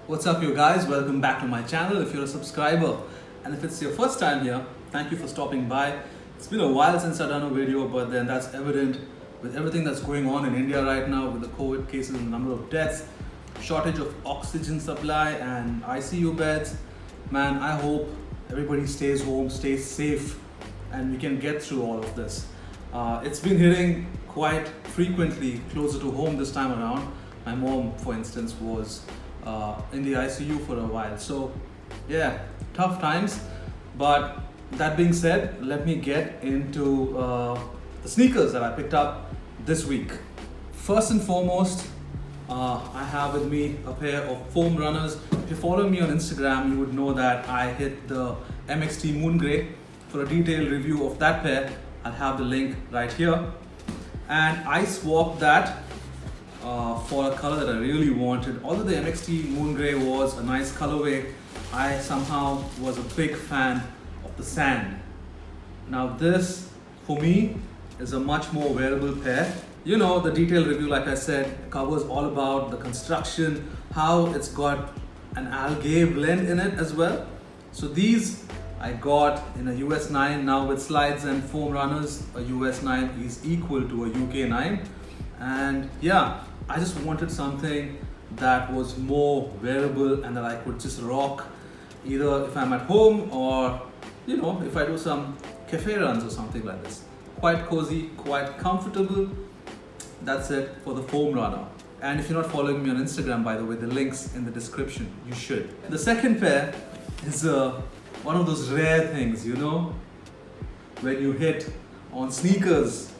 What's up, you guys? Welcome back to my channel. If you're a subscriber and if it's your first time here, thank you for stopping by. It's been a while since I've done a video, but then that's evident with everything that's going on in India right now with the COVID cases and the number of deaths, shortage of oxygen supply and ICU beds. Man, I hope everybody stays home, stays safe, and we can get through all of this. It's been hitting quite frequently closer to home this time around. My mom, for instance, was in the ICU for a while. So yeah, tough times. But that being said, let me get into the sneakers that I picked up this week. First and foremost, I have with me a pair of foam runners. If you follow me on Instagram, you would know that I hit the MXT Moon Grey. For a detailed review of that pair, I'll have the link right here. And I swapped that for a color that I really wanted. Although the MXT Moon Grey was a nice colorway, I somehow was a big fan of the sand. Now this, for me, is a much more wearable pair. You know, the detailed review, like I said, covers all about the construction, how it's got an algae blend in it as well. So these I got in a US 9. Now with slides and foam runners, a US 9 is equal to a UK 9. And yeah, I just wanted something that was more wearable and that I could just rock either if I'm at home or, you know, if I do some cafe runs or something like this. Quite cozy, quite comfortable. That's it for the foam runner. And if you're not following me on Instagram, by the way, the link's in the description. You should. The second pair is one of those rare things, you know, when you hit on sneakers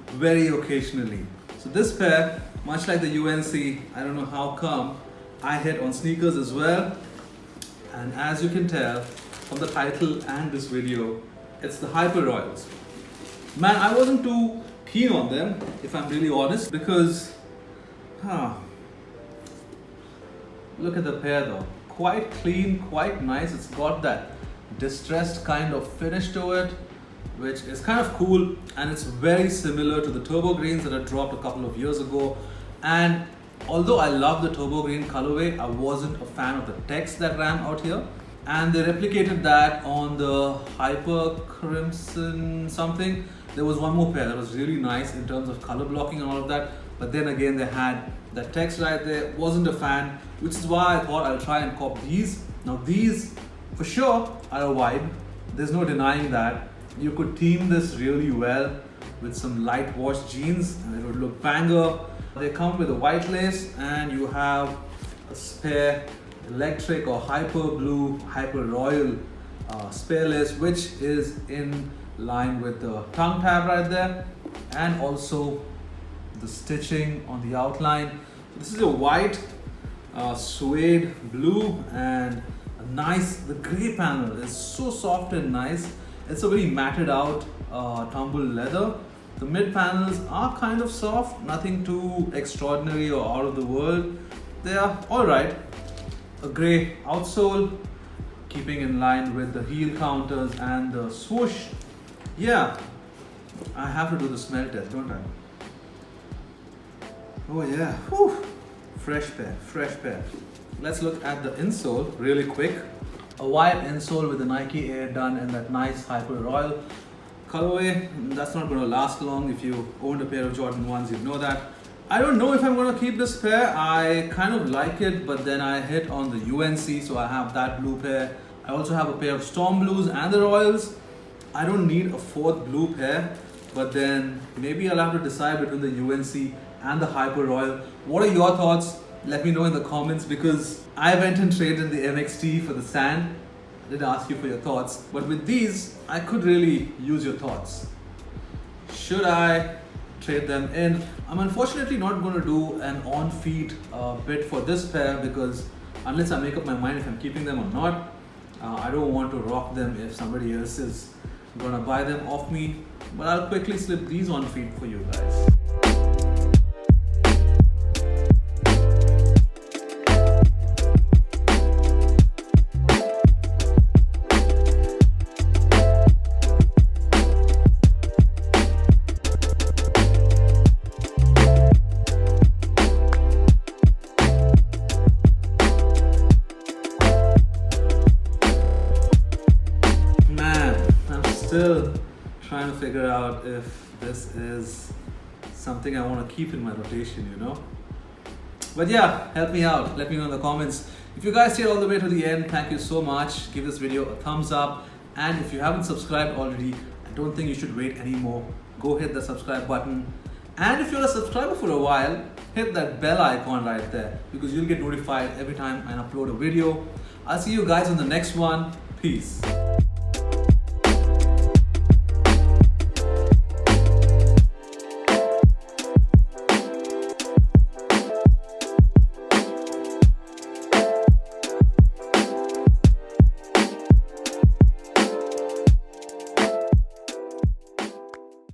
very occasionally. So this pair, much like the UNC, I don't know how come, I hit on sneakers as well. And as you can tell from the title and this video, it's the Hyper Royals. Man, I wasn't too keen on them, if I'm really honest, because, look at the pair though. Quite clean, quite nice. It's got that distressed kind of finish to it, which is kind of cool, and it's very similar to the turbo greens that I dropped a couple of years ago. And although I love the turbo green colorway, I wasn't a fan of the text that ran out here, and they replicated that on the Hyper Crimson something. There was one more pair that was really nice in terms of color blocking and all of that, but then again they had that text right there. Wasn't a fan, which is why I thought I'll try and cop these. Now these for sure are a vibe, there's no denying that. You could team this really well with some light wash jeans and it would look banger. They come with a white lace and you have a spare electric or hyper blue, hyper royal spare lace, which is in line with the tongue tab right there, and also the stitching on the outline. This is a white suede blue and a nice, the gray panel is so soft and nice. It's a very matted out tumbled leather. The mid panels are kind of soft, nothing too extraordinary or out of the world. They are alright. A grey outsole, keeping in line with the heel counters and the swoosh. Yeah, I have to do the smell test, don't I? Oh yeah, whew. Fresh pair, fresh pair. Let's look at the insole really quick. A white insole with the Nike Air done in that nice Hyper Royal colorway. That's not going to last long. If you owned a pair of Jordan 1s, you'd know that. I don't know if I'm going to keep this pair. I kind of like it, but then I hit on the UNC, so I have that blue pair. I also have a pair of Storm Blues and the Royals. I don't need a fourth blue pair, but then maybe I'll have to decide between the UNC and the Hyper Royal. What are your thoughts? Let me know in the comments, because I went and traded the MXT for the sand. I did ask you for your thoughts, but with these, I could really use your thoughts. Should I trade them in? I'm unfortunately not going to do an on-feet bid for this pair, because unless I make up my mind if I'm keeping them or not, I don't want to rock them if somebody else is going to buy them off me. But I'll quickly slip these on feet for you guys. still trying to figure out if this is something I want to keep in my rotation, you know. But yeah, help me out. Let me know in the comments. If you guys stayed all the way to the end, thank you so much. Give this video a thumbs up. And if you haven't subscribed already, I don't think you should wait anymore. Go hit the subscribe button. And if you're a subscriber for a while, hit that bell icon right there because you'll get notified every time I upload a video. I'll see you guys on the next one. Peace.